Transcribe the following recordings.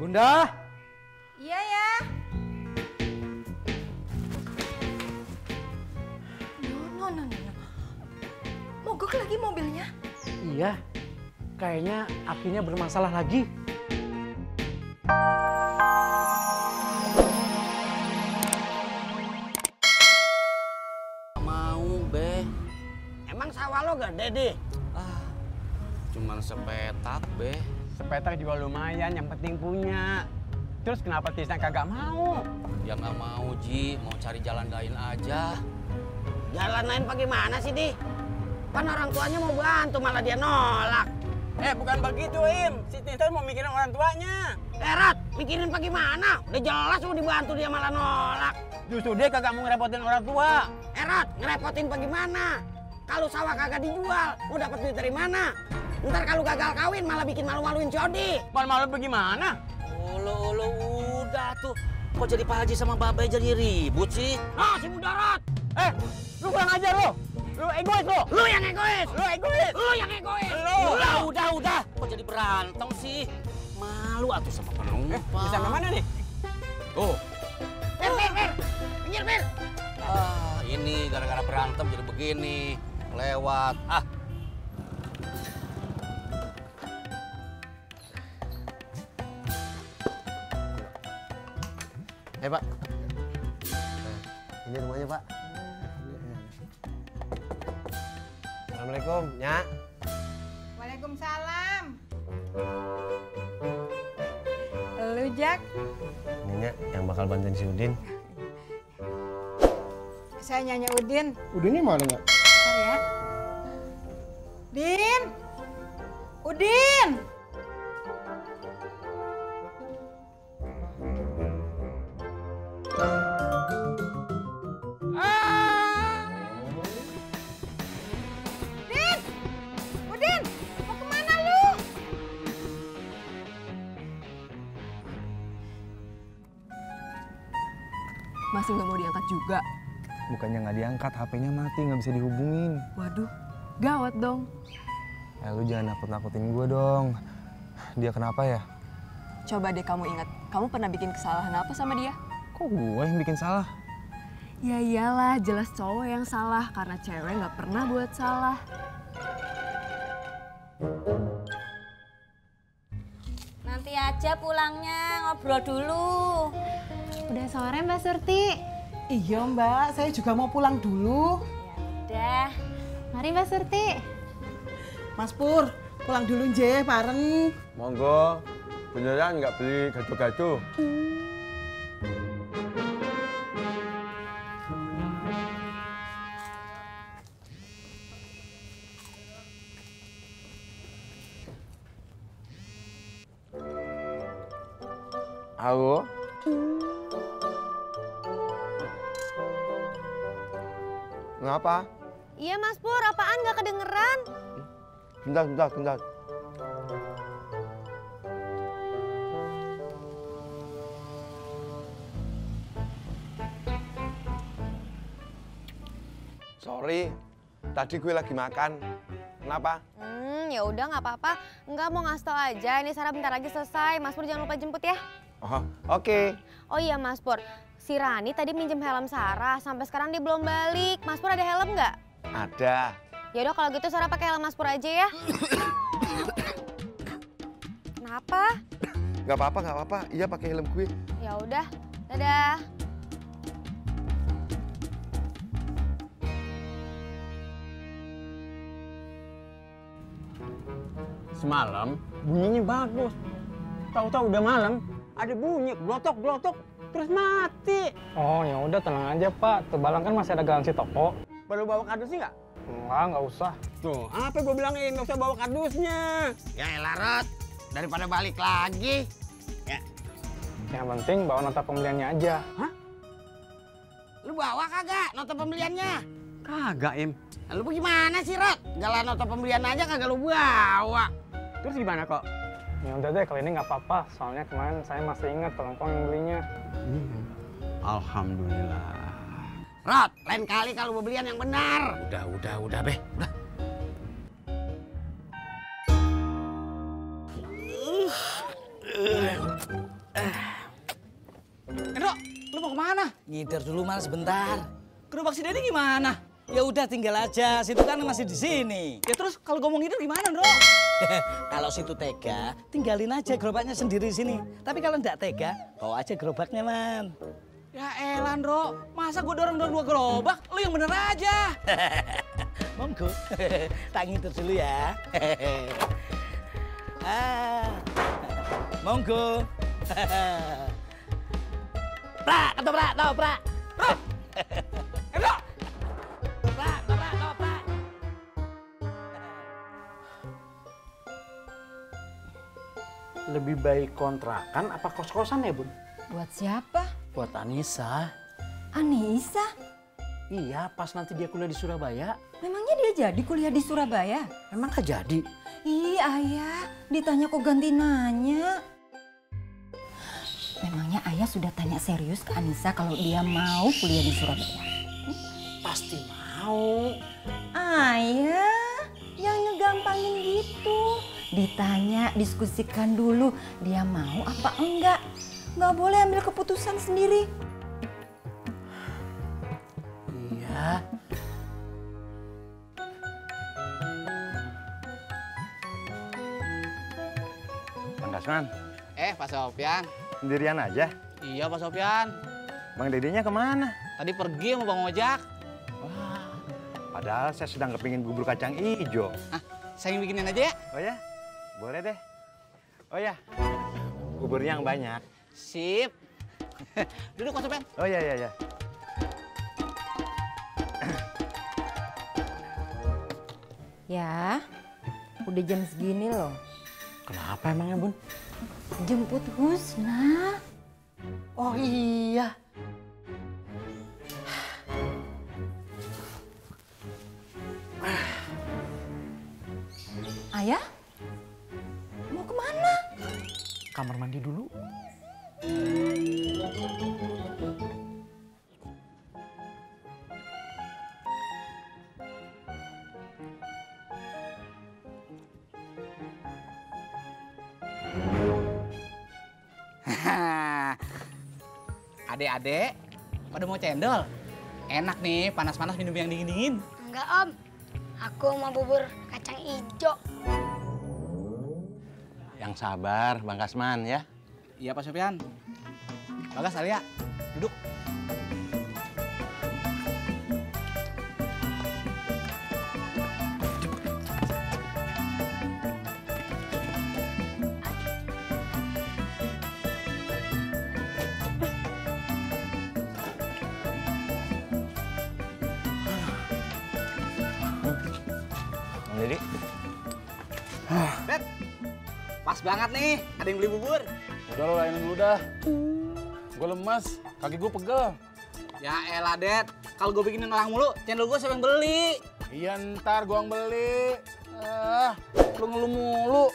Bunda. Iya ya. No. Mogok lagi mobilnya? Iya, kayaknya akinya bermasalah lagi. Mau, Be. Emang sawah lo gede, Di? Cuman sepetak, Be. Sepetak juga lumayan, yang penting punya. Terus kenapa Tisna kagak mau? Ya nggak mau, Ji. Mau cari jalan lain aja. Jalan lain bagaimana sih, Di? Kan orang tuanya mau bantu, malah dia nolak. Bukan begitu, Im. Si Tisna mau mikirin orang tuanya. Rat, mikirin bagaimana? Udah jelas mau dibantu, dia malah nolak. Justru dia kagak mau ngerepotin orang tua. Rat, ngerepotin bagaimana? Kalau sawah kagak dijual, mau dapat duit dari mana? Ntar kalau gagal kawin malah bikin malu-maluin si Odi. Malu-malu bagaimana? Olo, udah tuh. Kok jadi Pak Haji sama Babe jadi ribut sih? Si Mudarat. Lu kurang ajar lo. Lu egois lo. Lu yang egois. Lu egois. Lu yang egois. Udah. Kok jadi berantem sih? Malu atuh sama penumpang. Bisa mana nih? Tuh. Bir. Pinggir, Bir. Ini gara-gara berantem jadi begini. Lewat. Pak. Ini rumahnya, Pak. Assalamualaikum, Nyak. Waalaikumsalam. Lu, Jak? Ini, Nyak, yang bakal bantuin si Udin. Saya Nyanyi Udin. Udinnya mana, Nyak? Bentar ya. Udin! Udin, mau kemana lu? Masih nggak mau diangkat juga? Bukannya nggak diangkat, HP-nya mati, nggak bisa dihubungin. Waduh, gawat dong. Lu jangan nakut-nakutin gue dong. Dia kenapa ya? Coba deh kamu ingat, kamu pernah bikin kesalahan apa sama dia? Kok gue yang bikin salah? Ya iyalah, jelas cowok yang salah karena cewek nggak pernah buat salah. Nanti aja pulangnya, ngobrol dulu. Udah sore Mbak Surti. Iya Mbak, saya juga mau pulang dulu. Ya udah. Mari Mbak Surti. Mas Pur, pulang dulu nje bareng. Monggo, beneran nggak beli gaduh-gaduh. Halo? Ngapa? Iya Mas Pur, apaan nggak kedengeran? Bentar. Sorry, tadi gue lagi makan. Kenapa? Ya udah nggak apa-apa. Nggak mau ngasih tau aja. Ini Sarah bentar lagi selesai. Mas Pur jangan lupa jemput ya. Oh, oke. Oh iya Mas Pur, si Rani tadi minjem helm Sarah. Sampai sekarang dia belum balik. Mas Pur ada helm nggak? Ada. Ya udah kalau gitu Sarah pakai helm Mas Pur aja ya. Kenapa? Nggak apa-apa. Iya pakai helm gue. Ya udah, dadah. Semalam bunyinya bagus. Tahu-tahu udah malam, ada bunyi glotok, terus mati. Oh ya udah tenang aja Pak, Tebalang kan masih ada garansi toko. Perlu bawa kardusnya nggak? Nggak usah. Tuh, apa gue bilangin, nggak usah bawa kardusnya. Ya elah, Rot. Daripada balik lagi. Ya. Yang penting bawa nota pembeliannya aja. Hah? Lu bawa kagak nota pembeliannya? Kagak, Im. Lu gimana sih, Rot? Galah nota pembelian aja kagak lu bawa. Terus gimana kok? Ya udah deh, kali ini nggak apa-apa. Soalnya kemarin saya masih ingat perempuan yang belinya. Alhamdulillah. Rot, lain kali kalau pembelian yang benar. Udah, Be. Udah. Ngider dulu Mal sebentar. Gerobak si Dedi gimana? Ya udah tinggal aja, situ kan masih di sini. Ya terus kalau ngomong ngider gimana, Bro? Kalau situ tega, tinggalin aja gerobaknya sendiri sini. Tapi kalau enggak tega, bawa aja gerobaknya, Man. Ya elah, Bro. Masa gue dorong dua gerobak? Lu yang bener aja. Monggo. Tak ngider dulu ya. Monggo. Prak, ketoprak, ketoprak. Bro. Bro. Prak, ketoprak, ketoprak. Lebih baik kontrakan apa kos-kosan ya, Bun? Buat siapa? Buat Anissa. Anissa? Iya, pas nanti dia kuliah di Surabaya. Memangnya dia jadi kuliah di Surabaya? Emang gak jadi? Ih, Ayah, ditanya kok ganti nanya. Memangnya Ayah sudah tanya serius ke Anissa kalau dia mau kuliah di Surabaya? Pasti mau. Ayah, yang ngegampangin gitu. Ditanya, diskusikan dulu dia mau apa enggak. Nggak boleh ambil keputusan sendiri. Iya. Bang Kasman. Pak Sofyan. Sendirian aja? Iya, Pak Sofyan. Bang Dedinya kemana? Tadi pergi sama Bang Ojak. Wah, padahal saya sedang kepingin bubur kacang hijau. Saya yang bikinin aja ya? Oh ya? Boleh deh. Oh ya, buburnya yang banyak. Sip. Duduk, Pak Sofyan. Oh iya, iya, iya. Ya, udah jam segini loh. Kenapa emangnya, Bun? Jemput Husna. Oh iya. Ayah, mau kemana? Kamar mandi dulu. Adek-adek, pada mau cendol? Enak nih, panas-panas minum yang dingin-dingin. Enggak, Om. Aku mau bubur kacang hijau. Yang sabar, Bang Kasman ya. Iya, Pak Sofyan. Bagas, Alia, duduk. Jadi, Bet, pas banget nih, ada yang beli bubur. Udah lo layanin dulu dah. Gue lemas, kaki gue pegel. Ya elah, Det. Kalau gue bikinin orang mulu, cendol gue siapa yang beli? Iya ntar gue yang beli. Lu ngeluh mulu.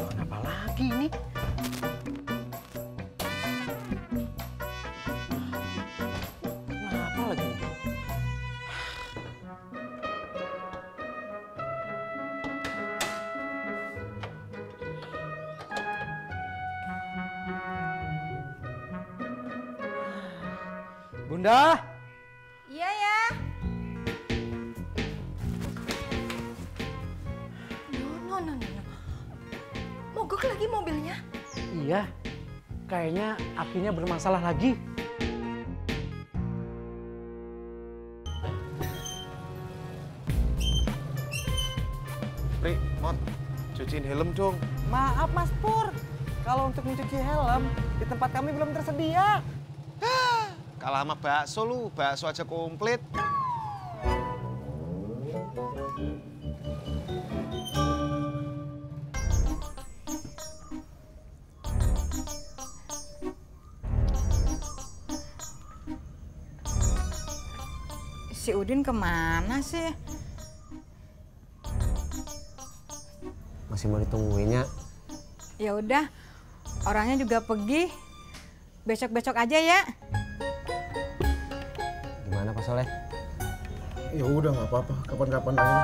Kenapa lagi ini? Kenapa lagi? Bunda. Iya ya. No. Mogok lagi mobilnya? Iya, kayaknya akinya bermasalah lagi. Pri, Mot, cuciin helm dong. Maaf Mas Pur, kalau untuk mencuci helm di tempat kami belum tersedia. Kalah sama bakso lu, bakso aja komplit. Si Udin kemana sih? Masih mau ditungguinnya. Ya udah, orangnya juga pergi. Besok-besok aja ya. Gimana Pak Soleh? Ya udah nggak apa-apa, kapan-kapan aja.